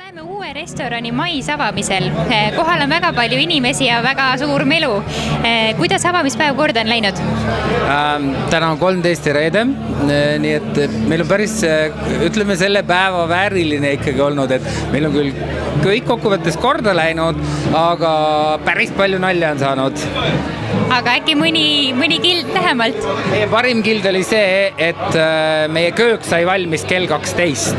oleme uue restorani mais avamisel. Kohal on väga palju inimesi ja väga suur melu. Kuidas avamispäev korda on läinud? Täna on 13 reede, nii et meil on päris, ütleme, selle päeva vääriline ikkagi olnud, et meil on küll kõik kokkuvõttes korda läinud, aga päris palju nalja on saanud. Aga äkki mõni kild lähemalt? Meie parim kild oli see, et meie köök sai valmis kell 12.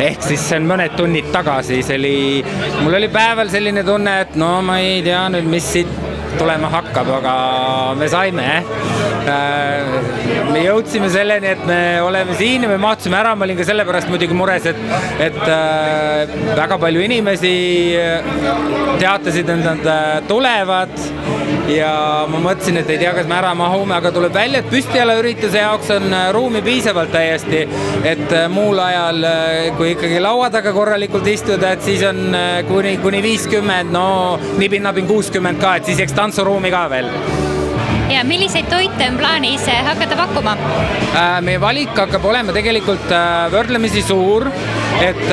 Ehk siis see on mõned tunnid tagasi. Mul oli päeval selline tunne, et no ma ei tea nüüd, mis siit tulema hakkab, aga me saime. Me jõudsime selleni, et me oleme siin ja me mahtusime ära. Ma olin ka sellepärast muidugi mures, et väga palju inimesi teatasid, et nad tulevad ja ma mõtlesin, et ei tea, kas me ära mahume, aga tuleb välja, et püstijalaürituse jaoks on ruumi piisavalt täiesti, et muul ajal, kui ikkagi laua taga korralikult istuda, et siis on kuni 50, no nibin-nabin 60 ka, et siis jääks tantsuruumi ka veel. Ja milliseid toite on plaanis hakata pakkuma? Meie valik hakkab olema tegelikult võrdlemisi suur, et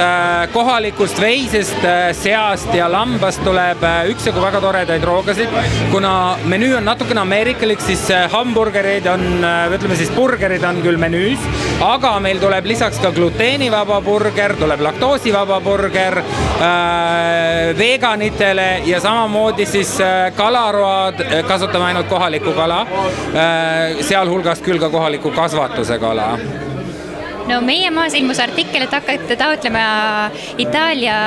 kohalikust veisest, seast ja lambast tuleb üksjagu väga toredaid roogasid. Kuna menüü on natukene ameerikalik, siis hamburgerid on, ütleme siis burgerid on küll menüüs, aga meil tuleb lisaks ka gluteenivaba burger, tuleb laktoosivaba burger veganitele ja samamoodi siis kalaroad, kasutame ainult kohalikku kala, sealhulgas küll ka kohaliku kasvatuse kala. No meie maas ilmus artikkel, et hakkate taotlema Itaalia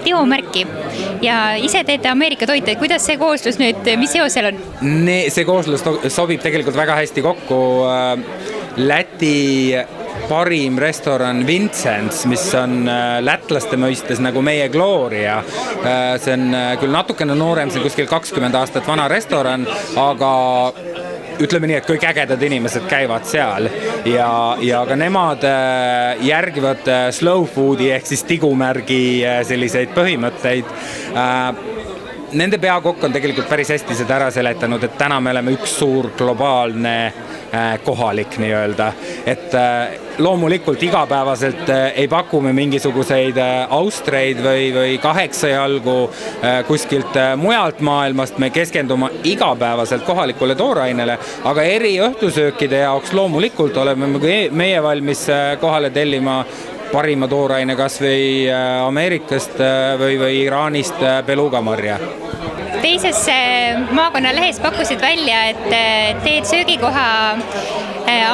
teomärki ja ise teete Ameerika toite. Kuidas see kooslus nüüd, mis seos seal on? See kooslus sobib tegelikult väga hästi kokku. Läti parim restoran Vincents, mis on lätlaste mõistes nagu meie Gloria. See on küll natukene noorem, see on kuskil 20 aastat vana restoran, aga ütleme nii, et kõik ägedad inimesed käivad seal ja ka nemad järgivad slow foodi ehk siis digumärgi selliseid põhimõtteid. Nende peakokk on tegelikult päris hästi seda ära seletanud, et täna me oleme üks suur globaalne kohalik nii-öelda, et loomulikult igapäevaselt ei paku me mingisuguseid austreid või 8 jalgu kuskilt mujalt maailmast, me keskendume igapäevaselt kohalikule toorainele, aga eri õhtusöökide jaoks loomulikult oleme meie valmis kohale tellima parima tooraine kas või Ameerikast või Iraanist belugamarja. Teises maakonna lehes pakkusid välja, et teed söögikoha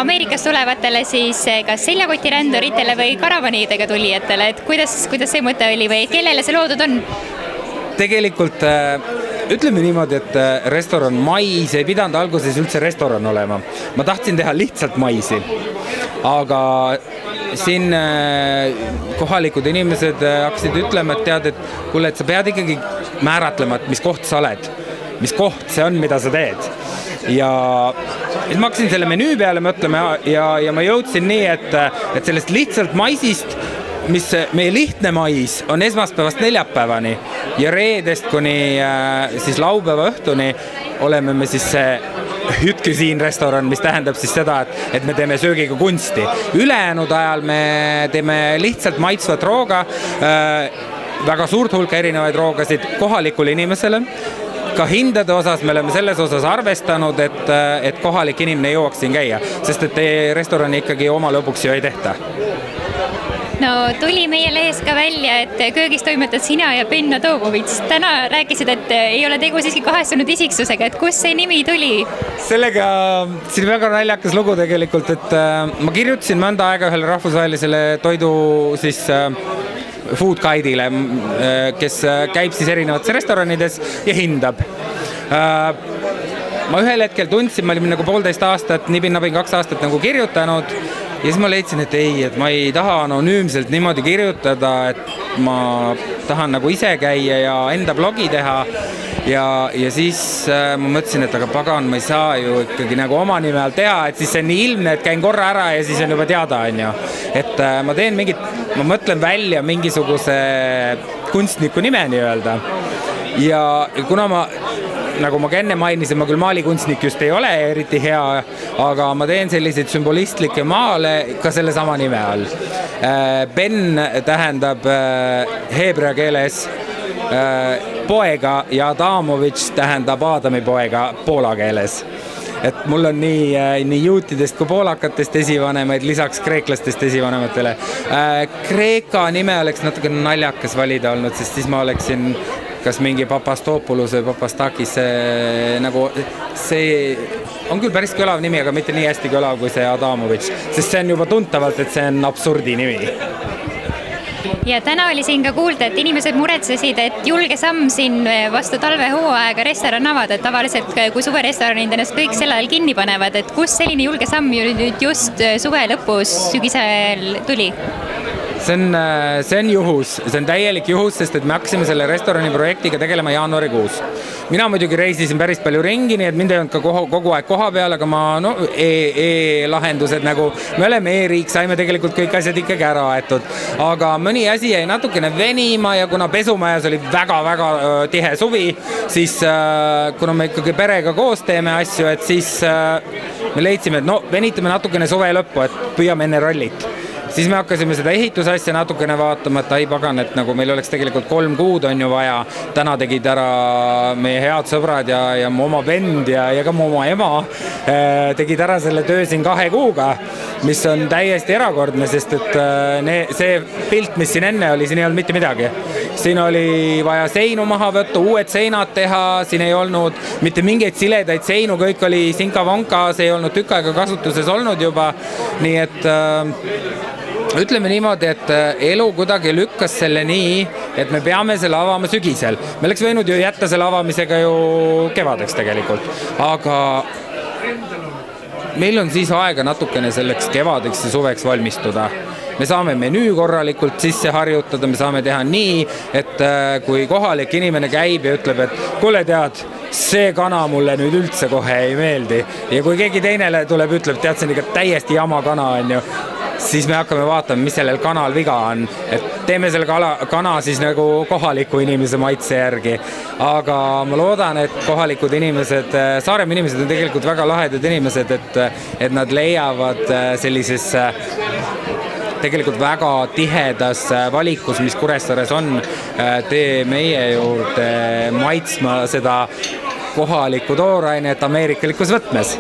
Ameerikast tulevatele siis kas seljakotiränduritele või karavanidega tulijatele, et kuidas see mõte oli või kellele see loodud on? Tegelikult ütleme niimoodi, et restoran Mais ei pidanud alguses üldse restoran olema. Ma tahtsin teha lihtsalt maisi, aga siin kohalikud inimesed hakkasid ütlema, et tead, et kuule, et sa pead ikkagi määratlema, et mis koht sa oled, mis koht see on, mida sa teed. Ja siis ma hakkasin selle menüü peale mõtlema ja ma jõudsin nii, et sellest lihtsalt maisist, mis meie lihtne mais on esmaspäevast neljapäevani ja reedest kuni siis laupäeva õhtuni oleme me siis hütküsiin restoran, mis tähendab siis seda, et me teeme söögiga kunsti. Ülejäänud ajal me teeme lihtsalt maitsvat rooga, väga suurt hulka erinevaid roogasid kohalikule inimesele. Ka hindade osas me oleme selles osas arvestanud, et kohalik inimene jõuaks siin käia, sest et restorani ikkagi oma lõpuks ju ei tehta. No tuli meie lehes ka välja, et köögis toimetad sina ja Benno Domovits. Täna rääkisid, et ei ole tegu siiski kahestunud isiksusega, et kus see nimi tuli? Sellega, siin on väga naljakas lugu tegelikult, et ma kirjutasin mõnda aega ühele rahvusvahelisele toidu siis food guide'ile, kes käib siis erinevates restoranides ja hindab. Ma ühel hetkel tundsin, ma olin nagu 1,5 aastat, nibin-nabin 2 aastat nagu kirjutanud ja siis ma leidsin, et ei, et ma ei taha anonüümselt niimoodi kirjutada, et ma tahan nagu ise käia ja enda blogi teha ja siis ma mõtlesin, et aga pagan, ma ei saa ju ikkagi nagu oma nime all teha, et siis see on nii ilmne, et käin korra ära ja siis on juba teada, on ju. Et ma mõtlen välja mingisuguse kunstniku nime nii-öelda ja kuna nagu ma ka enne mainisin, ma küll maalikunstnik just ei ole eriti hea, aga ma teen selliseid sümbolistlikke maale ka selle sama nime all. Ben tähendab heebrea keeles poega ja Adamovitš tähendab Aadami poega poola keeles. Et mul on nii juutidest kui poolakatest esivanemaid, lisaks kreeklastest esivanematele. Kreeka nime oleks natuke naljakas valida olnud, sest siis ma oleksin kas mingi Papastopoulos või Papastakis, nagu see on küll päris kõlav nimi, aga mitte nii hästi kõlav kui see Adamovitš, sest see on juba tuntavalt, et see on absurdi nimi. Ja täna oli siin ka kuulda, et inimesed muretsesid, et julge samm siin vastu talvehooaega restoran avada, et tavaliselt kui suverestoranid ennast kõik sel ajal kinni panevad, et kus selline julge samm nüüd just suve lõpus sügisel tuli? See on juhus, see on täielik juhus, sest et me hakkasime selle restorani projektiga tegelema jaanuarikuus. Mina muidugi reisisin päris palju ringi, nii et mind ei olnud ka kogu aeg koha peal, aga e-lahendused nagu, me oleme e-riik, saime tegelikult kõik asjad ikkagi ära aetud. Aga mõni asi jäi natukene venima ja kuna pesumajas oli väga-väga tihe suvi, siis kuna me ikkagi perega koos teeme asju, et siis me leidsime, et venitame natukene suve lõppu, et püüame enne rallit. Siis me hakkasime seda ehitusasja natukene vaatama, et ai pagan, et nagu meil oleks tegelikult 3 kuud on ju vaja. Täna tegid ära meie head sõbrad ja mu oma vend ja ka mu oma ema tegid ära selle töö siin 2 kuuga, mis on täiesti erakordne, sest et see pilt, mis siin enne oli, siin ei olnud mitte midagi. Siin oli vaja seinu maha võtta, uued seinad teha, siin ei olnud mitte mingeid siledaid seinu, kõik oli sinka-vonka, see ei olnud tükk aega kasutuses olnud juba, nii et ütleme niimoodi, et elu kuidagi lükkas selle nii, et me peame selle avama sügisel. Me oleks võinud ju jätta selle avamisega ju kevadeks tegelikult, aga meil on siis aega natukene selleks kevadeks ja suveks valmistuda. Me saame menüü korralikult sisse harjutada, me saame teha nii, et kui kohalik inimene käib ja ütleb, et kuule tead, see kana mulle nüüd üldse kohe ei meeldi. Ja kui keegi teinele tuleb, ütleb, tead, see on ikka täiesti jama kana on ju, siis me hakkame vaatama, mis sellel kanal viga on. Et teeme selle kana siis nagu kohaliku inimese maitse järgi. Aga ma loodan, et kohalikud inimesed, Saaremaa inimesed on tegelikult väga lahedad inimesed, et nad leiavad sellises tegelikult väga tihedas valikus, mis Kuressaares on, tee meie juurde maitsma seda kohalikku toorainet ameerikalikus võtmes.